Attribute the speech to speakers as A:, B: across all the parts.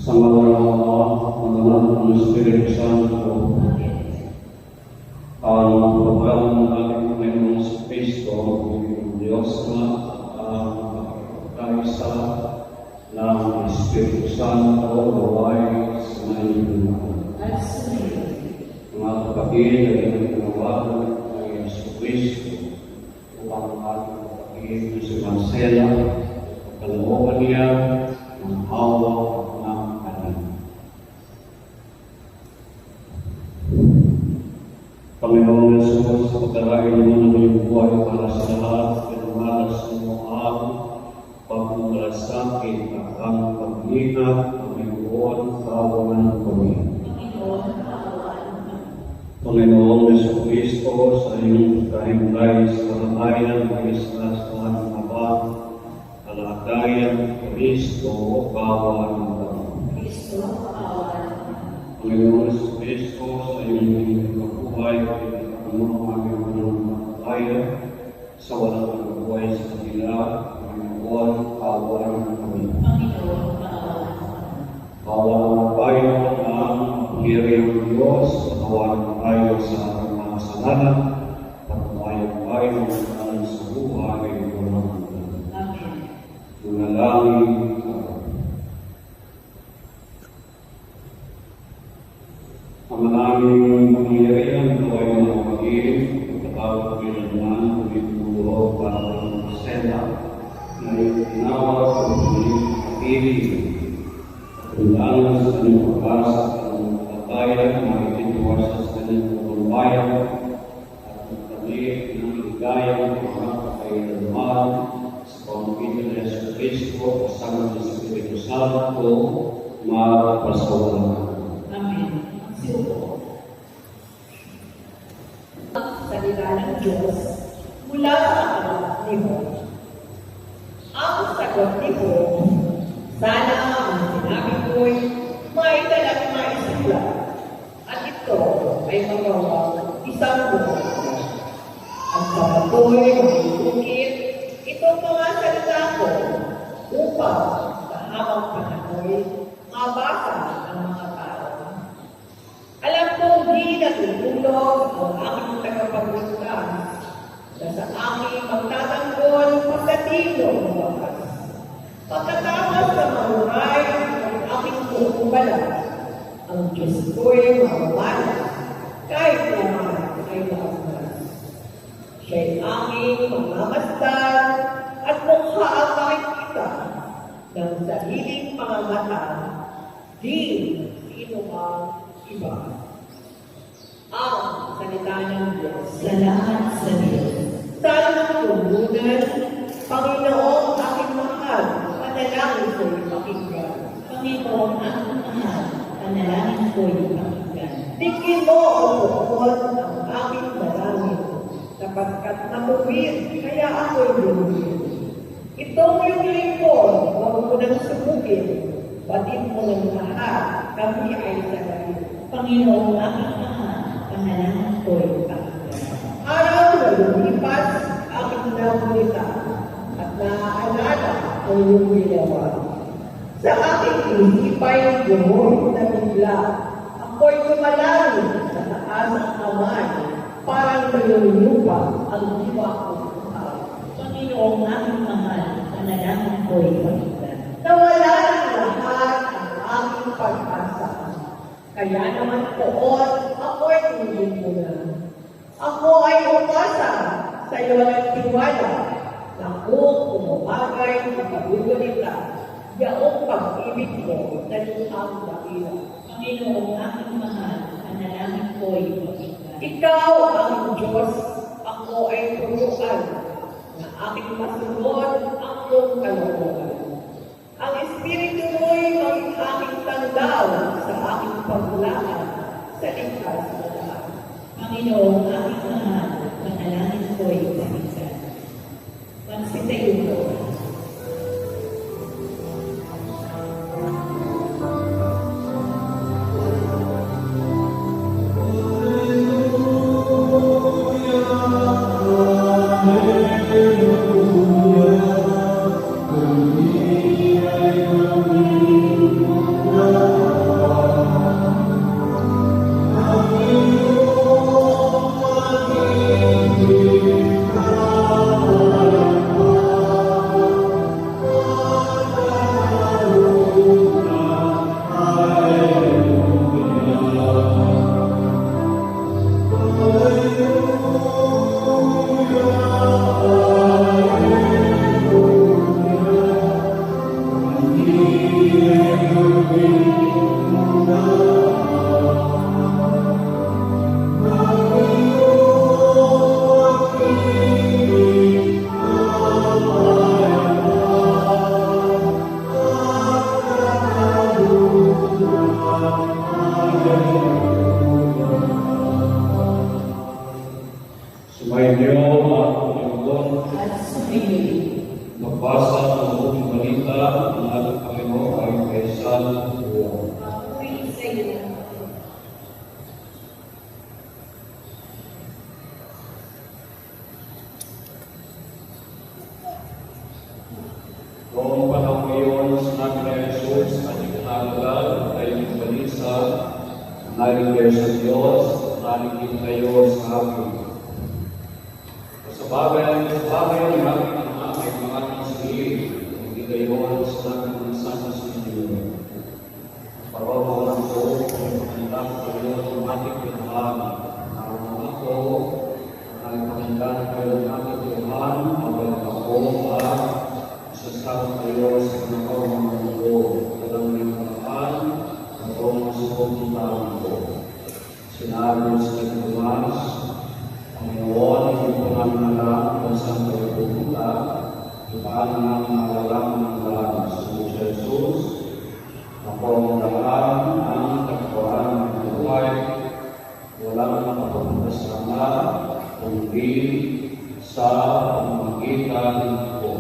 A: Sa ngalan ng Ama, ng Anak, ng Espiritu Santo. Ang programa ng ating Panginoon sa Kristo, ng Diyos na kaisa ng Espiritu Santo, naway sa ngayon. Mga kapatid, ay tinawagan ng Yesu Kristo upang ating kapatid si Marcela, kalooban niya ng hawa ng anak. Panginoon Jesus, pagkarain mo ng iyong buhay para sa lahat, pinumalas mo ang pagmamalasakit at ang pag-ingat, Panginoon, kawalan kami. Panginoon Jesus Kristo, sa iyong kahimlay sa kalagayan ng Islas ng aming Ama, kalagayan ng Kristo, kawalan kami. Panginoon Jesus Kristo, sa iyong kabuhay, Panginoon aming kalagayan, sa walang buhay sa kanila, Panginoon, kawalan kami. Kawalan tayo ang pangyarihan ng Diyos, kawalan tayo sa ating mga kasalanan, pagkawalan tayo ng kasalanan sa buhay, walang hanggan. Manalangin tayo. Ang aming pangyarihan ito ay mga pag-ibig, pagkatawag kailanman, pagkituro para ng Marcela, na itinawag sa mga pag-ibig. Kailangan sa kanyang pag-asa at ang pagkatayan na itituwas sa kanyang pagbabayan at magkabit ng ligaya ng mga kailanman sa pamamagitan ng Yesu Kristo kasama ng Espiritu Santo magpasawalan.
B: Amen. Salita ng Diyos mula sa aklat ni Job. Ang sagot ni Job, sana ang sinabi ko'y maitalang maisulat at ito ay magawang isang buwan. Ang sagot ko'y magigukit itong mga salita ko upang sa habang panahon'y mabasa ang mga tao. Alam kong di natutulog ang aking tagapagligtas na sa aking magtatanggol pagkatino ng wakas. Pagkatapos sa mahuray ng aking kukubalan, ang Diyos ko'y mawawala kahit naman ay maagmas. Siya'y aking mamamasdan at mukha ang makikita ng sariling pangangatan, di sino ang iba. Ang salita ng Diyos.
C: Salamat sa Diyos.
B: Sana tumunan, Panginoong aking mahal, panalangin ko'y pakinggan.
C: Panginoon aking mahal, panalangin ko'y pakinggan.
B: Tingin mo ang bukod ng aking dalangin, sapagkat matuwid, kaya ako'y lumit. Itong iyong lingkod, huwag mo nang subukin, batid mo ng lahat, kami ay salarin.
C: Panginoon aking mahal, panalangin ko'y pakinggan.
B: Araw na lumipas, aking nabulita, at naaalala ang iyong ginawa. Sa aking isipay, gumulong na bigla, ako'y tumalangin sa taas ng kamay, parang mayulupa ang diwa ko.
C: Panginoon aking mahal, panalangin ko'y pakinggan.
B: Nawala ng lahat ang aking pag-asa. Kaya naman poon, ako'y tingin mo na. Ako ay umasa sa iyo ng tiwala na kung umabagay sa pagugulita, yaong pag-ibig mo na lihang dakila.
C: Panginoong aking mahal, panalangin ko'y pakinggan.
B: Ikaw ang Diyos, ako ay turuan, na aking masunod ang iyong kalooban. Ang Espiritu mo'y maging aking tanggaw sa aking paglakad sa ligtas na daan.
C: Panginoong aking mahal, panalangin ko'y pakinggan. Pansitayin ko.
A: Sumainyo ang Panginoon.
C: At sumayin.
A: Magbasa ng mabuting balita ng ating Panginoon ay kay San Juan.
C: Ako'y sa iyo.
A: Noong panahon ngayon, sinabi ni Jesus sa kanyang kinalagal ay yung balisa, naling kayo sa Diyos, naling kayo sa akin. Sa bagay ng aking ama ay mga aking sarili, hindi kayo ang sinabi ng sana sa inyo. Parawalan ko, ay pakilang kayo ng ating Tuhan, naroon ako, ay pakilang kayo ng ating Tuhan, habang ako sasama kayo sa kanakaw ng mundo, walang may paraan, ako masukong ng taon ko. Sinabi sa Tomas, Panginoon, hindi po namin alam kung saan kayo pupunta, paano namin malalaman ng lahat sa Jesus, ako ang lahat ng katawaan ng buhay, walang makapunta sa Ama, kundi sa pamamagitan ko.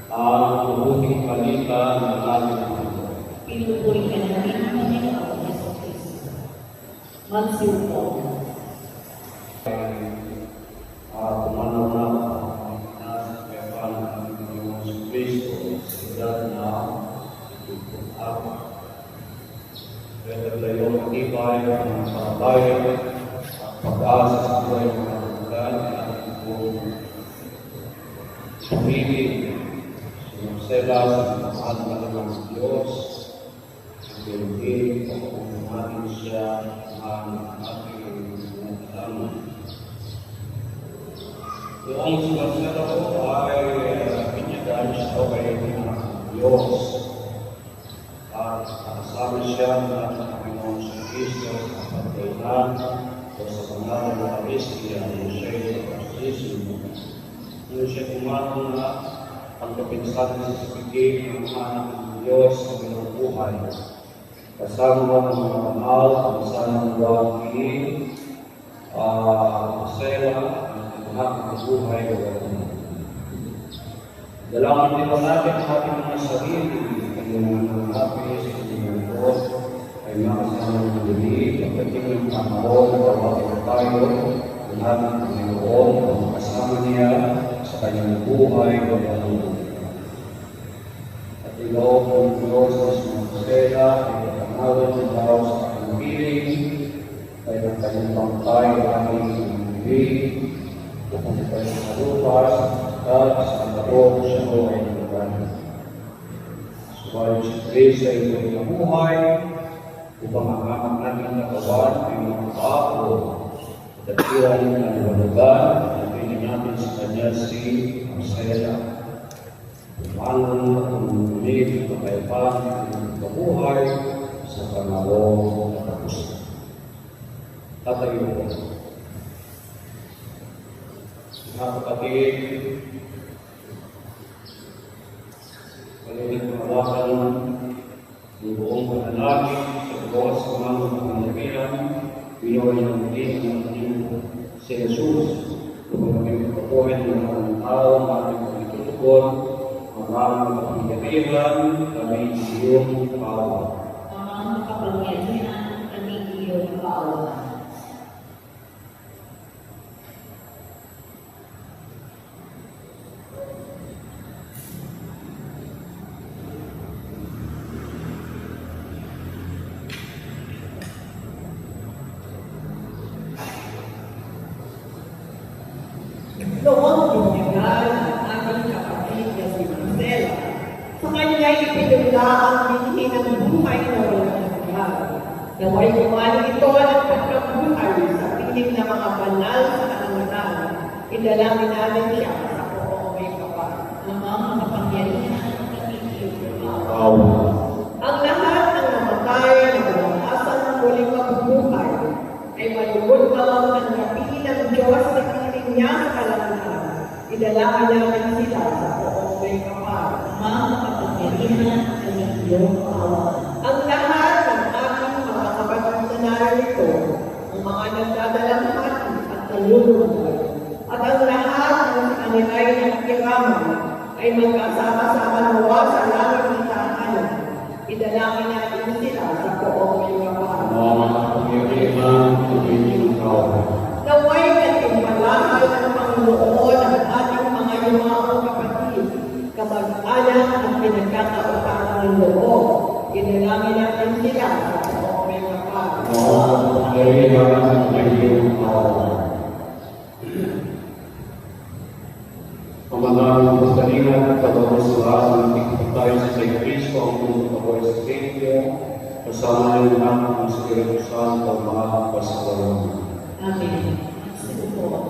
A: Ang mabuting balita ng ating Panginoon.
C: Pinupuri ka namin ng Panginoon Yesu Kristo. Magsiupo.
A: Kumanaw na kaya paano ang Panginoon Yesu Kristo sa edad na ako. Kaya tayo matibay ang pagbabayan at pag-asa sa buhay ng kalugan at ating buong pamilya. Sela sa mahal na ng Diyos, hindi kung natin siya ang ating nagdalaman. Yung sinunsela ko ay pinyagaan siya o kayo ng Diyos at kasama siya ng Panginoon sa Kristo sa pagkailan o sa pangalan ng Kristiya ng siya sa Kristo. Nung siya kumato na pagkapinsan sa pagiging ng anak ng Diyos sa iyong buhay. Kasama ng mga mahal, kasama ng wangin, masaya, ang anak ng buhay. Dalangin din natin ang ating mga sarili, ang mga happy sa inyong Diyos, ay makasama ng dilig, pagdating ng panahon, pagdating tayo, ang ating Panginoon, ang kasama niya, sa kanyang buhay o kaluluwa. At ilog ng Diyos na sumasaya ay katanawan ng tao sa kanyang piling, ay ang kanyang pangkay o aming piling, kung ito'y sa lupas at sa karoon siya o ay nagkaroon. Subalit si Kristo ay ito'y nabuhay upang ang anak natin na kawan ay makapako at tiyan ng walugan natin sa kanya si Masaya. Tumalang at umulit, kapayapaan, buhay sa panahon na tapos. Tatayo po. Mga kapatid, palinig mawakan ng buong panalangin sa buwan sa mga pananagilan, binuhay ng din ng ating si Jesus, kung maging kapuhin ng mga tao, ating pagtutukod, maraming kapangyarihan, kami iyong kawan.
C: Ang kapangyarihan kami iyong kaawaan.
B: Noong binyagan ang ating kapatid na si Marcela, sa kanya'y ipinula ang binhi ng buhay na walang hanggan. Naway kumali ito ang pagkabuhay sa piling ng mga banal sa kalangitan. Idalangin natin siya sa poong may kapal.
C: Ang kapangyarihan kami iyong kaawaan.
A: Kawan.
B: Ang lahat ng namatay na walang asang ng muling magbubuhay ay malugod bawang tanggapin ng Diyos na piling niya sa kalangitan. Idalangin natin sila sa poong may kapal.
C: Ang kapangyarihan kami iyong kaawaan.
B: Ang lahat ng ating mga kapatid na narito, ang mga nagdadalang hati at nalulungkot, at ang lahat ng kanila'y nagkiraman ay magkasama-sama nawa sa langit ng tahanan. Idalangin natin sila sa poong may kapal.
A: Mga kapangyarihan, kami iyong kawan.
B: Naway nagtimpalahal ng Panginoon ang ating mga yumaong kapatid, kamag-anak at pinagkakautangan ng loob. Idalangin natin sila sa poong may kapal.
A: Mga kapangyarihan, kami iyong kawan. Pamalang kasalingan at kababasahan ng tayo sa Kristo ang mundo kapoy sa Savior, kasama ng lahat ng Espiritu Santo, mga pasawalan.
C: Amen. Sige po.